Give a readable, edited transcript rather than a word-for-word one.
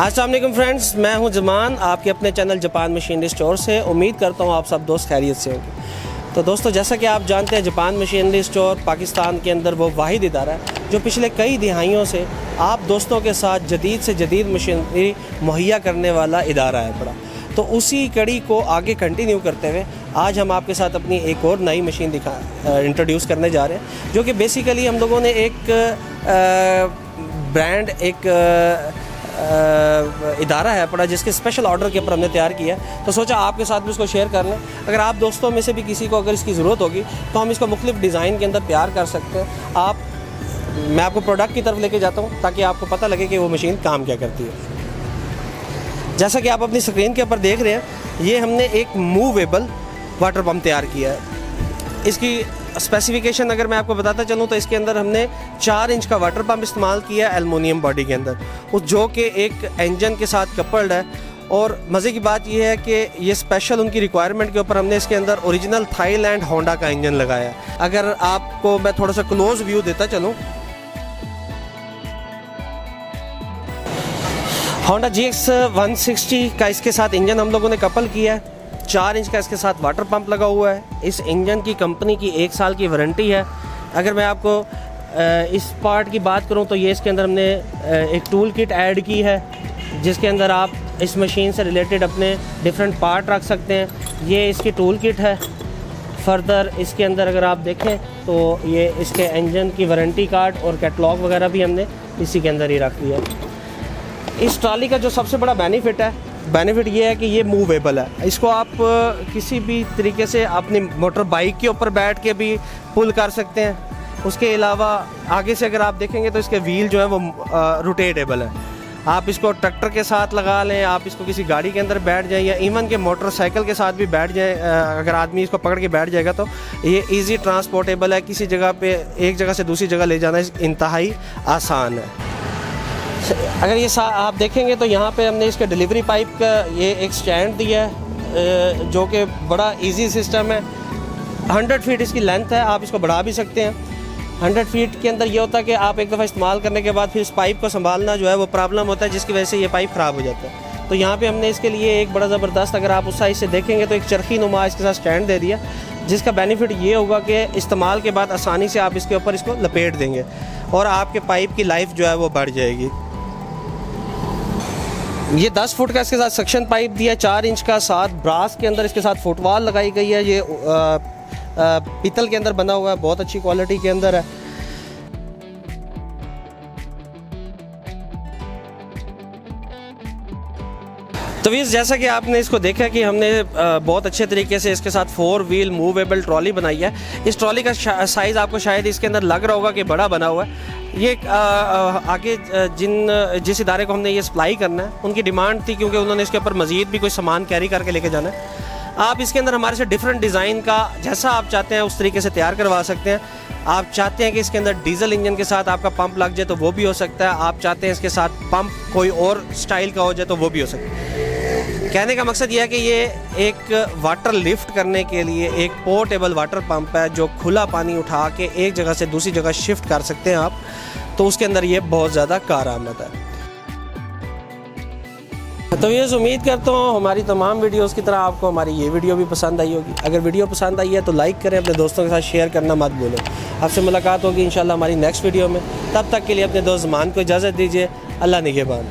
अस्सलाम वालेकुम फ्रेंड्स, मैं हूं जमान, आपके अपने चैनल जापान मशीनरी स्टोर से। उम्मीद करता हूं आप सब दोस्त खैरियत से होंगे। तो दोस्तों, जैसा कि आप जानते हैं, जापान मशीनरी स्टोर पाकिस्तान के अंदर वो वाहिद इदारा है जो पिछले कई दिहाइयों से आप दोस्तों के साथ जदीद से जदीद मशीनरी मुहैया करने वाला इदारा है बड़ा। तो उसी कड़ी को आगे कंटिन्यू करते हुए आज हम आपके साथ अपनी एक और नई मशीन इंट्रोड्यूस करने जा रहे हैं, जो कि बेसिकली हम लोगों ने एक ब्रांड, एक इदारा है पड़ा जिसके स्पेशल ऑर्डर के ऊपर हमने तैयार किया है। तो सोचा आपके साथ भी उसको शेयर कर लें। अगर आप दोस्तों में से भी किसी को अगर इसकी ज़रूरत होगी तो हम इसको मुख्तलिफ डिज़ाइन के अंदर तैयार कर सकते हैं। मैं आपको प्रोडक्ट की तरफ लेके जाता हूँ ताकि आपको पता लगे कि वो मशीन काम क्या करती है। जैसा कि आप अपनी स्क्रीन के ऊपर देख रहे हैं, ये हमने एक मूवेबल वाटर पम्प तैयार किया है। इसकी स्पेसिफिकेशन अगर मैं आपको बताता चलूँ तो इसके अंदर हमने 4 इंच का वाटर पम्प इस्तेमाल किया है एल्युमिनियम बॉडी के अंदर, उस जो कि एक इंजन के साथ कपल्ड है। और मज़े की बात यह है कि ये स्पेशल उनकी रिक्वायरमेंट के ऊपर हमने इसके अंदर ओरिजिनल थाईलैंड होंडा का इंजन लगाया है। अगर आपको मैं थोड़ा सा क्लोज व्यू देता चलूँ, होंडा GX 160 का इसके साथ इंजन हम लोगों ने कपल किया है। 4 इंच का इसके साथ वाटर पंप लगा हुआ है। इस इंजन की कंपनी की 1 साल की वारंटी है। अगर मैं आपको इस पार्ट की बात करूं तो ये इसके अंदर हमने एक टूल किट ऐड की है, जिसके अंदर आप इस मशीन से रिलेटेड अपने डिफरेंट पार्ट रख सकते हैं। ये इसकी टूल किट है। फर्दर इसके अंदर अगर आप देखें तो ये इसके इंजन की वारंटी कार्ड और कैटलॉग वगैरह भी हमने इसी के अंदर ही रख दिया है। इस ट्रॉली का जो सबसे बड़ा बेनिफिट ये है कि ये मूवेबल है। इसको आप किसी भी तरीके से अपनी मोटर बाइक के ऊपर बैठ के भी पुल कर सकते हैं। उसके अलावा आगे से अगर आप देखेंगे तो इसके व्हील जो है वो रोटेटेबल है। आप इसको ट्रैक्टर के साथ लगा लें, आप इसको किसी गाड़ी के अंदर बैठ जाएं, या इवन के मोटरसाइकिल के साथ भी बैठ जाएं। अगर आदमी इसको पकड़ के बैठ जाएगा तो ये इजी ट्रांसपोर्टेबल है। किसी जगह पे एक जगह से दूसरी जगह ले जाना इंतहाई आसान है। अगर ये आप देखेंगे तो यहाँ पे हमने इसके डिलीवरी पाइप का ये एक स्टैंड दिया है, जो कि बड़ा इजी सिस्टम है। 100 फीट इसकी लेंथ है, आप इसको बढ़ा भी सकते हैं। 100 फीट के अंदर ये होता है कि आप एक दफ़ा इस्तेमाल करने के बाद फिर इस पाइप को संभालना जो है वो प्रॉब्लम होता है, जिसकी वजह से ये पाइप ख़राब हो जाता है। तो यहाँ पे हमने इसके लिए एक बड़ा ज़बरदस्त, अगर आप उस साइड से देखेंगे तो एक चरखी नुमा इसके साथ स्टैंड दे दिया, जिसका बेनिफिट ये होगा कि इस्तेमाल के बाद आसानी से आप इसके ऊपर इसको लपेट देंगे और आपके पाइप की लाइफ जो है वो बढ़ जाएगी। ये 10 फुट का इसके साथ सक्शन पाइप दिया है, 4 इंच का, साथ ब्रास के अंदर इसके साथ फुटवॉल लगाई गई है। ये पीतल के अंदर बना हुआ है, बहुत अच्छी क्वालिटी के अंदर है। तो वीज़, जैसा कि आपने इसको देखा कि हमने बहुत अच्छे तरीके से इसके साथ 4 व्हील मूवेबल ट्रॉली बनाई है। इस ट्रॉली का साइज़ आपको शायद इसके अंदर लग रहा होगा कि बड़ा बना हुआ है। ये आगे जिस इदारे को हमने ये सप्लाई करना है, उनकी डिमांड थी, क्योंकि उन्होंने इसके ऊपर मज़ीद भी कोई सामान कैरी करके लेके जाना है। आप इसके अंदर हमारे से डिफरेंट डिज़ाइन का जैसा आप चाहते हैं उस तरीके से तैयार करवा सकते हैं। आप चाहते हैं कि इसके अंदर डीजल इंजन के साथ आपका पंप लग जाए तो वो भी हो सकता है। आप चाहते हैं इसके साथ पंप कोई और स्टाइल का हो जाए तो वो भी हो सकता है। कहने का मकसद ये है कि ये एक वाटर लिफ्ट करने के लिए एक पोर्टेबल वाटर पंप है, जो खुला पानी उठा के एक जगह से दूसरी जगह शिफ्ट कर सकते हैं आप। तो उसके अंदर ये बहुत ज़्यादा कारआमद है। तो ये उम्मीद करता हूँ हमारी तमाम वीडियोस की तरह आपको हमारी ये वीडियो भी पसंद आई होगी। अगर वीडियो पसंद आई है तो लाइक करें, अपने दोस्तों के साथ शेयर करना मत भूलें। आपसे मुलाकात होगी इंशाल्लाह हमारी नेक्स्ट वीडियो में। तब तक के लिए अपने दोस्त जमान को इजाज़त दीजिए। अल्लाह निगहबान।